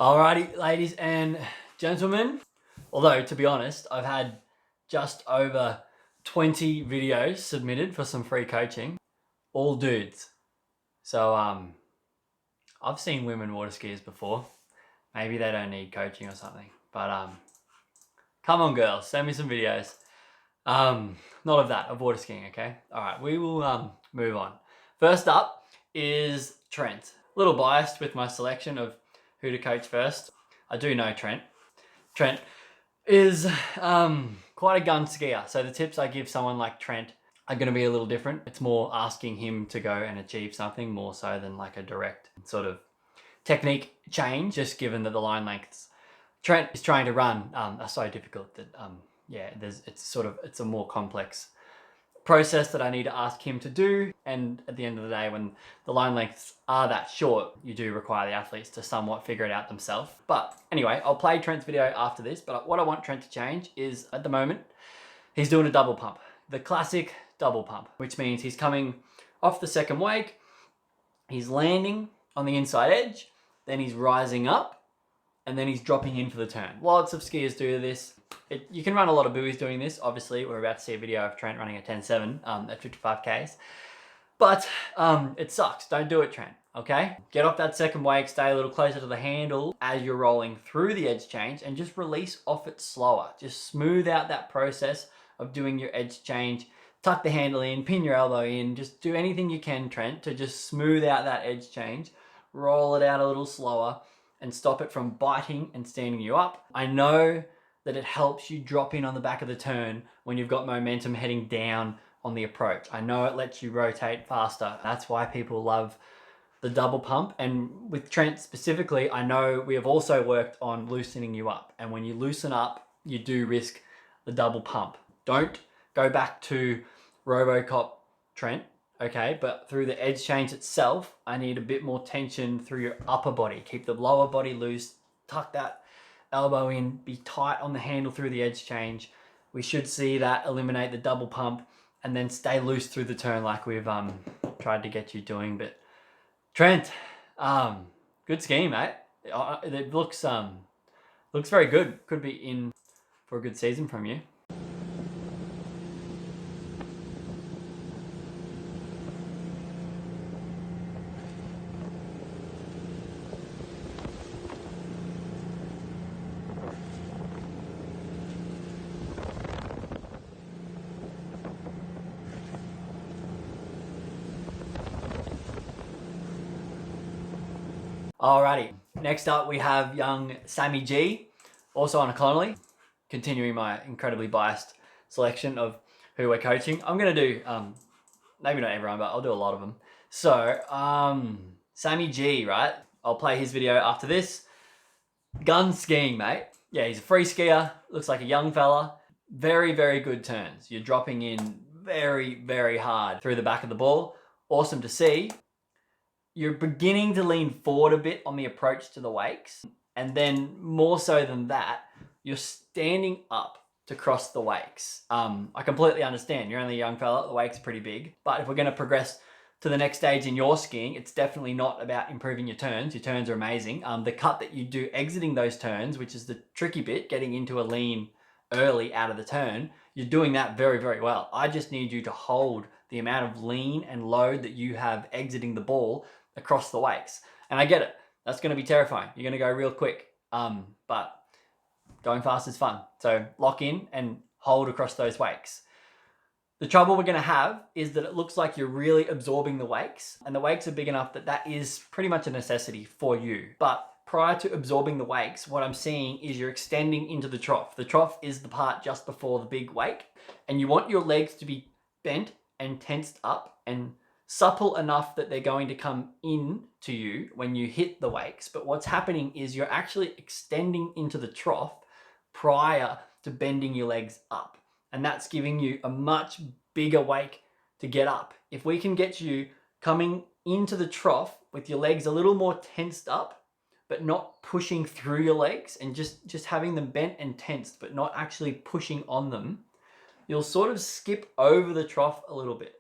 Alrighty, ladies and gentlemen. Although, to be honest, I've had just over 20 videos submitted for some free coaching, all dudes. So, I've seen women water skiers before. Maybe they don't need coaching or something. But, come on, girls, send me some videos. Not of that, of water skiing, okay? Alright, we will move on. First up is Trent. A little biased with my selection of who to coach first. I do know Trent. Trent is quite a gun skier. So the tips I give someone like Trent are going to be a little different. It's more asking him to go and achieve something more so than like a direct sort of technique change, just given that the line lengths Trent is trying to run are so difficult that it's a more complex process that I need to ask him to do. And at the end of the day, when the line lengths are that short, you do require the athletes to somewhat figure it out themselves. But anyway, I'll play Trent's video after this. But what I want Trent to change is, at the moment, he's doing a double pump. The classic double pump, which means he's coming off the second wake, he's landing on the inside edge, then he's rising up, and then he's dropping in for the turn. Lots of skiers do this. You can run a lot of buoys doing this. Obviously, we're about to see a video of Trent running a 10.7 at 55Ks. But it sucks. Don't do it, Trent, okay? Get off that second wake, stay a little closer to the handle as you're rolling through the edge change, and just release off it slower. Just smooth out that process of doing your edge change. Tuck the handle in, pin your elbow in. Just do anything you can, Trent, to just smooth out that edge change. Roll it out a little slower and stop it from biting and standing you up. I know that it helps you drop in on the back of the turn when you've got momentum heading down on the approach. I know it lets you rotate faster. That's why people love the double pump. And with Trent specifically, I know we have also worked on loosening you up. And when you loosen up, you do risk the double pump. Don't go back to RoboCop Trent, okay? But through the edge change itself, I need a bit more tension through your upper body. Keep the lower body loose, tuck that elbow in, be tight on the handle through the edge change. We should see that eliminate the double pump, and then stay loose through the turn like we've tried to get you doing. But Trent, good skiing, mate. It looks very good. Could be in for a good season from you. Alrighty, next up we have young Sammy G, also on a Connolly, continuing my incredibly biased selection of who we're coaching. I'm going to do, maybe not everyone, but I'll do a lot of them. So, Sammy G, right? I'll play his video after this. Gun skiing, mate. Yeah, he's a free skier, looks like a young fella. Very, very good turns. You're dropping in very, very hard through the back of the ball. Awesome to see. You're beginning to lean forward a bit on the approach to the wakes. And then more so than that, you're standing up to cross the wakes. I completely understand. You're only a young fella. The wake's pretty big. But if we're going to progress to the next stage in your skiing, it's definitely not about improving your turns. Your turns are amazing. The cut that you do exiting those turns, which is the tricky bit, getting into a lean early out of the turn, you're doing that very, very well. I just need you to hold the amount of lean and load that you have exiting the ball across the wakes. And I get it. That's going to be terrifying. You're going to go real quick. But going fast is fun. So lock in and hold across those wakes. The trouble we're going to have is that it looks like you're really absorbing the wakes, and the wakes are big enough that that is pretty much a necessity for you. But prior to absorbing the wakes, what I'm seeing is you're extending into the trough. The trough is the part just before the big wake, and you want your legs to be bent and tensed up and supple enough that they're going to come in to you when you hit the wakes. But what's happening is you're actually extending into the trough prior to bending your legs up. And that's giving you a much bigger wake to get up. If we can get you coming into the trough with your legs a little more tensed up, but not pushing through your legs, and just having them bent and tensed, but not actually pushing on them, you'll sort of skip over the trough a little bit.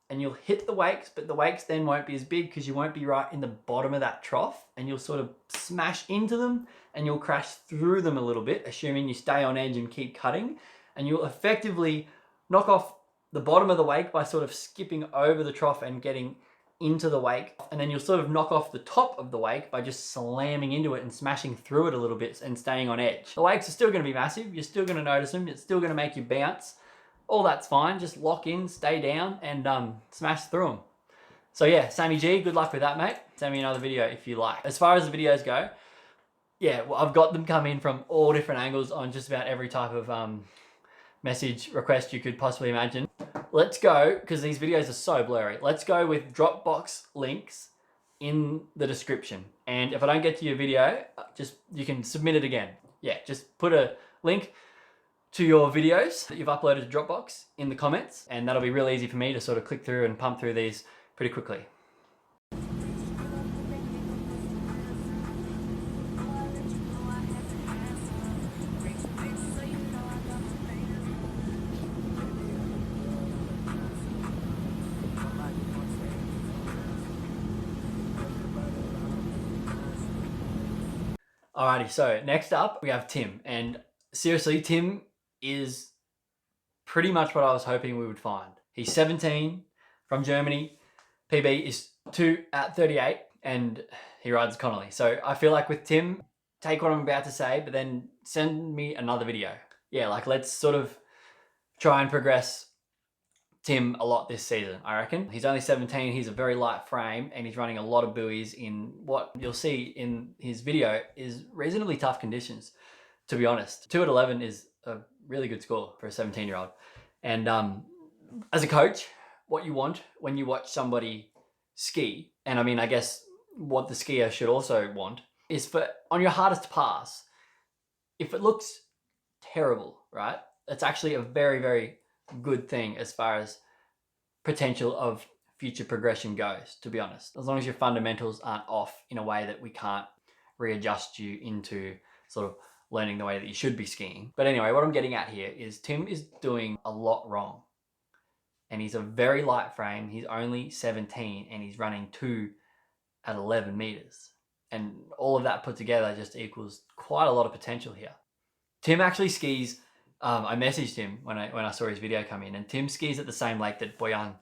and you'll hit the wakes, but the wakes then won't be as big because you won't be right in the bottom of that trough, and you'll sort of smash into them and you'll crash through them a little bit, assuming you stay on edge and keep cutting, and you'll effectively knock off the bottom of the wake by sort of skipping over the trough and getting into the wake, and then you'll sort of knock off the top of the wake by just slamming into it and smashing through it a little bit and staying on edge. The wakes are still going to be massive, you're still going to notice them, it's still going to make you bounce. All that's fine, just lock in, stay down, and smash through them. So yeah, Sammy G, good luck with that, mate. Send me another video if you like. As far as the videos go, yeah, well, I've got them come in from all different angles on just about every type of message request you could possibly imagine. Let's go, because these videos are so blurry, let's go with Dropbox links in the description. And if I don't get to your video, you can submit it again. Yeah, just put a link to your videos that you've uploaded to Dropbox in the comments, and that'll be real easy for me to sort of click through and pump through these pretty quickly. Alrighty, so next up we have Tim, and seriously, Tim is pretty much what I was hoping we would find. He's 17, from Germany, PB is 2 at 38, and he rides Connolly. So I feel like with Tim, take what I'm about to say, but then send me another video. Yeah, like let's sort of try and progress Tim a lot this season, I reckon. He's only 17, he's a very light frame, and he's running a lot of buoys in what you'll see in his video is reasonably tough conditions, to be honest. 2 at 11 is a really good score for a 17-year-old. And as a coach, what you want when you watch somebody ski, and I mean, I guess what the skier should also want, is for on your hardest pass, if it looks terrible, right? It's actually a very, very good thing as far as potential of future progression goes, to be honest. As long as your fundamentals aren't off in a way that we can't readjust you into sort of learning the way that you should be skiing. But anyway, what I'm getting at here is Tim is doing a lot wrong. And he's a very light frame. He's only 17 and he's running 2 at 11 meters. And all of that put together just equals quite a lot of potential here. Tim actually skis, I messaged him when I saw his video come in, and Tim skis at the same lake that Bojan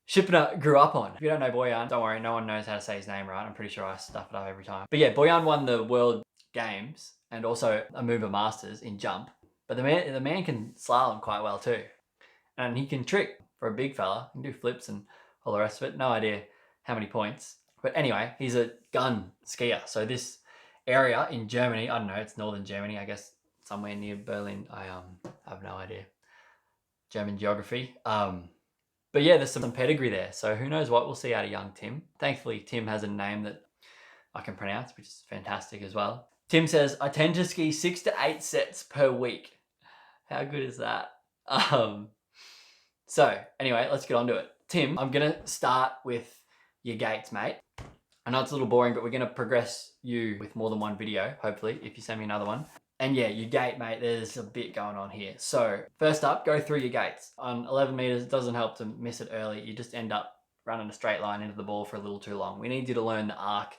Šipner grew up on. If you don't know Bojan, don't worry, no one knows how to say his name right. I'm pretty sure I stuff it up every time. But yeah, Bojan won the World Games and also a Amoeba Masters in jump. But the man can slalom quite well too. And he can trick for a big fella. He can do flips and all the rest of it. No idea how many points. But anyway, he's a gun skier. So this area in Germany, I don't know, it's northern Germany, I guess somewhere near Berlin. I have no idea. German geography. But yeah, there's some pedigree there. So who knows what we'll see out of young Tim. Thankfully, Tim has a name that I can pronounce, which is fantastic as well. Tim says, I tend to ski 6 to 8 sets per week. How good is that? So anyway, let's get on to it. Tim, I'm going to start with your gates, mate. I know it's a little boring, but we're going to progress you with more than one video, hopefully, if you send me another one. And yeah, your gate, mate, there's a bit going on here. So first up, go through your gates. On 11 meters, it doesn't help to miss it early. You just end up running a straight line into the ball for a little too long. We need you to learn the arc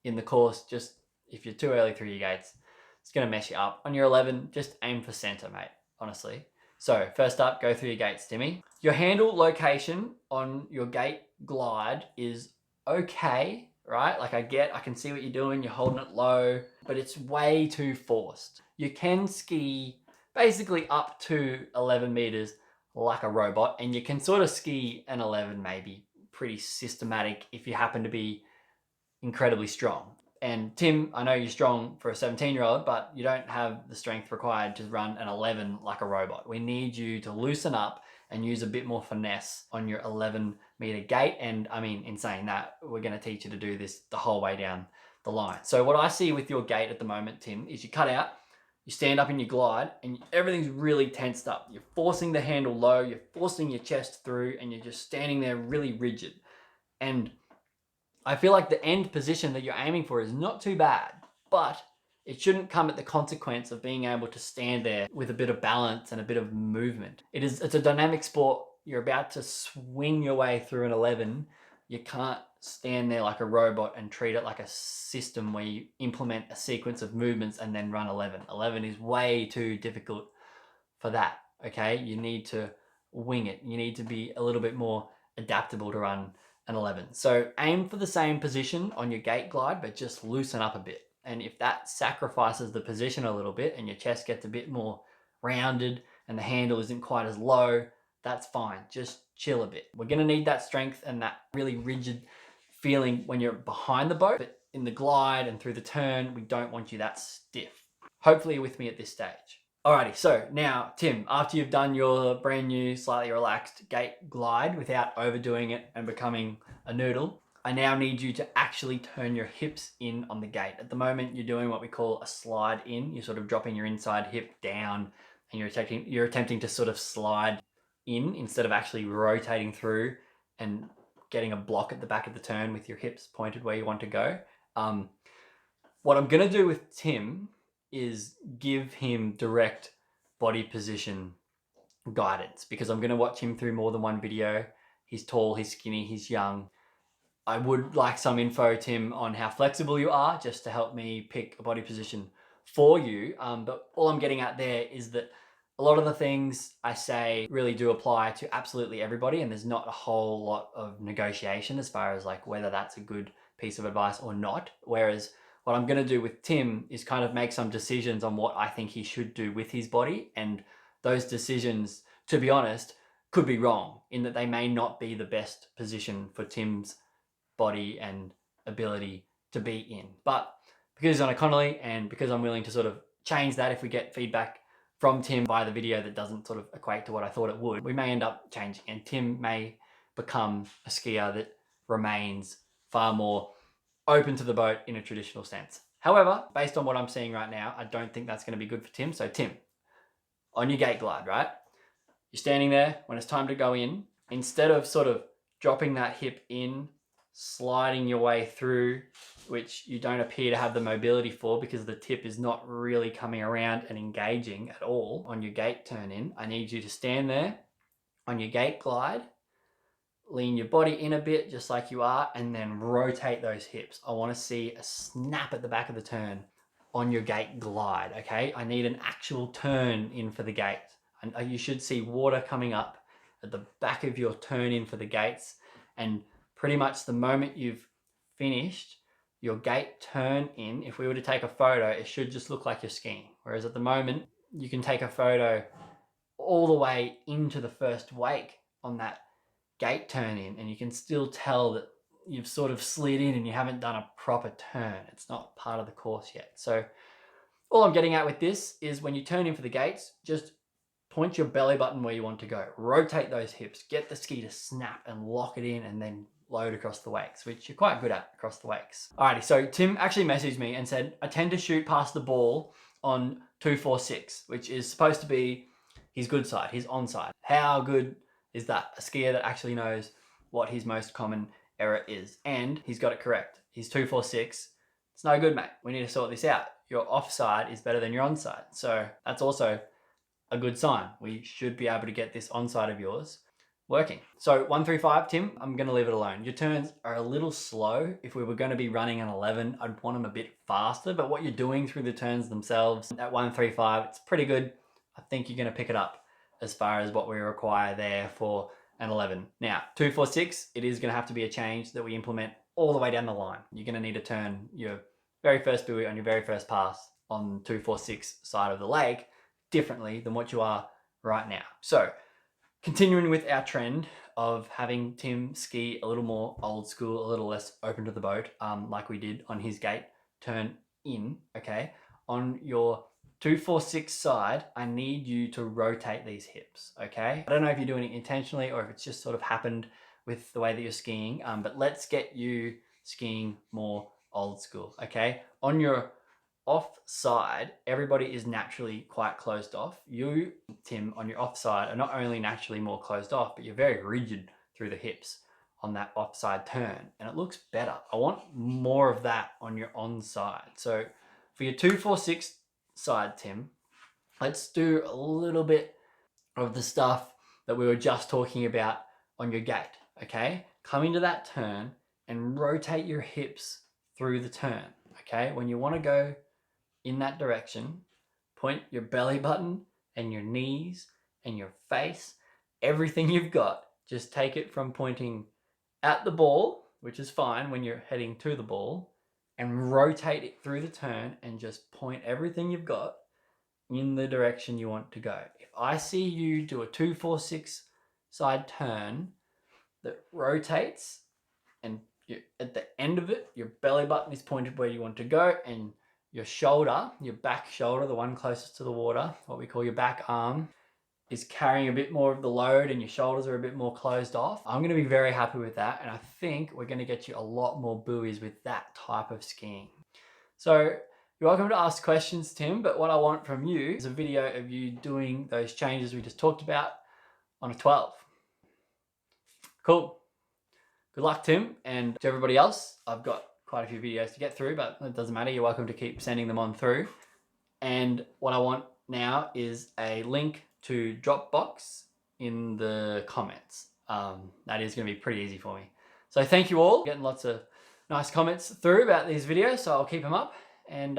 in the course. Just if you're too early through your gates, it's going to mess you up. On your 11, just aim for center, mate, honestly. So first up, go through your gates, Timmy. Your handle location on your gate glide is okay, right? Like I can see what you're doing. You're holding it low, but it's way too forced. You can ski basically up to 11 meters like a robot, and you can sort of ski an 11 maybe pretty systematic if you happen to be incredibly strong. And Tim, I know you're strong for a 17-year-old, but you don't have the strength required to run an 11 like a robot. We need you to loosen up and use a bit more finesse on your 11-meter gate. And I mean, in saying that, we're going to teach you to do this the whole way down the line. So what I see with your gate at the moment, Tim, is you cut out, you stand up in your glide, and everything's really tensed up. You're forcing the handle low, you're forcing your chest through, and you're just standing there really rigid. And I feel like the end position that you're aiming for is not too bad, but it shouldn't come at the consequence of being able to stand there with a bit of balance and a bit of movement. It's a dynamic sport you're about to swing your way through an 11, you can't stand there like a robot and treat it like a system where you implement a sequence of movements and then run 11. 11 is way too difficult for that, okay? You need to wing it. You need to be a little bit more adaptable to run an 11. So aim for the same position on your gate glide, but just loosen up a bit. And if that sacrifices the position a little bit and your chest gets a bit more rounded and the handle isn't quite as low, that's fine. Just chill a bit. We're gonna need that strength and that really rigid feeling when you're behind the boat, but in the glide and through the turn, we don't want you that stiff. Hopefully you're with me at this stage. Alrighty, so now, Tim, after you've done your brand new, slightly relaxed gate glide without overdoing it and becoming a noodle, I now need you to actually turn your hips in on the gate. At the moment, you're doing what we call a slide in. You're sort of dropping your inside hip down and you're attempting to sort of slide in instead of actually rotating through and getting a block at the back of the turn with your hips pointed where you want to go. What I'm gonna do with Tim is give him direct body position guidance, because I'm gonna watch him through more than one video. He's tall, he's skinny, he's young. I would like some info, Tim, on how flexible you are, just to help me pick a body position for you. But all I'm getting at there is that a lot of the things I say really do apply to absolutely everybody, and there's not a whole lot of negotiation as far as like whether that's a good piece of advice or not. Whereas what I'm going to do with Tim is kind of make some decisions on what I think he should do with his body, and those decisions, to be honest, could be wrong in that they may not be the best position for Tim's body and ability to be in. But because he's on a Connolly and because I'm willing to sort of change that if we get feedback from Tim via the video that doesn't sort of equate to what I thought it would, we may end up changing, and Tim may become a skier that remains far more open to the boat in a traditional sense. However, based on what I'm seeing right now, I don't think that's going to be good for Tim. So Tim, on your gate glide, right? You're standing there when it's time to go in. Instead of sort of dropping that hip in, sliding your way through, which you don't appear to have the mobility for because the tip is not really coming around and engaging at all on your gate turn in, I need you to stand there on your gate glide, lean your body in a bit just like you are, and then rotate those hips. I want to see a snap at the back of the turn on your gate glide, okay? I need an actual turn in for the gate. And you should see water coming up at the back of your turn in for the gates, and pretty much the moment you've finished your gate turn in, if we were to take a photo, it should just look like you're skiing. Whereas at the moment, you can take a photo all the way into the first wake on that gate turn in, and you can still tell that you've sort of slid in and you haven't done a proper turn. It's not part of the course yet. So all I'm getting at with this is when you turn in for the gates, just point your belly button where you want to go. Rotate those hips, get the ski to snap and lock it in, and then load across the wakes, which you're quite good at across the wakes. Alrighty, so Tim actually messaged me and said, I tend to shoot past the ball on 246, which is supposed to be his good side, his onside. How good is that? A skier that actually knows what his most common error is. And he's got it correct. His 246, it's no good, mate. We need to sort this out. Your offside is better than your onside. So that's also a good sign. We should be able to get this onside of yours working. So 135, Tim, I'm going to leave it alone. Your turns are a little slow. If we were going to be running an 11, I'd want them a bit faster, but what you're doing through the turns themselves at 135, it's pretty good. I think you're going to pick it up as far as what we require there for an 11. Now, 246, it is going to have to be a change that we implement all the way down the line. You're going to need to turn your very first buoy on your very first pass on 246 side of the lake differently than what you are right now. So continuing with our trend of having Tim ski a little more old school, a little less open to the boat, like we did on his gate turn in, okay? On your 246 side, I need you to rotate these hips, okay? I don't know if you're doing it intentionally or if it's just sort of happened with the way that you're skiing, but let's get you skiing more old school, okay? On your offside, everybody is naturally quite closed off. You, Tim, on your offside are not only naturally more closed off, but you're very rigid through the hips on that offside turn, and it looks better. I want more of that on your onside. So for your 246 side, Tim, let's do a little bit of the stuff that we were just talking about on your gate, okay? Come into that turn and rotate your hips through the turn, okay? When you want to go in that direction, point your belly button and your knees and your face, everything you've got, just take it from pointing at the ball, which is fine when you're heading to the ball, and rotate it through the turn and just point everything you've got in the direction you want to go. If I see you do a 2-4-6 side turn that rotates and at the end of it, your belly button is pointed where you want to go and your shoulder, your back shoulder, the one closest to the water, what we call your back arm, is carrying a bit more of the load and your shoulders are a bit more closed off. I'm going to be very happy with that, and I think we're going to get you a lot more buoys with that type of skiing. So you're welcome to ask questions, Tim, but what I want from you is a video of you doing those changes we just talked about on a 12. Cool. Good luck, Tim, and to everybody else. I've got quite a few videos to get through, but it doesn't matter. You're welcome to keep sending them on through. And what I want now is a link to Dropbox in the comments. That is going to be pretty easy for me. So thank you all. Getting lots of nice comments through about these videos, so I'll keep them up. And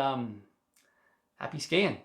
happy skiing.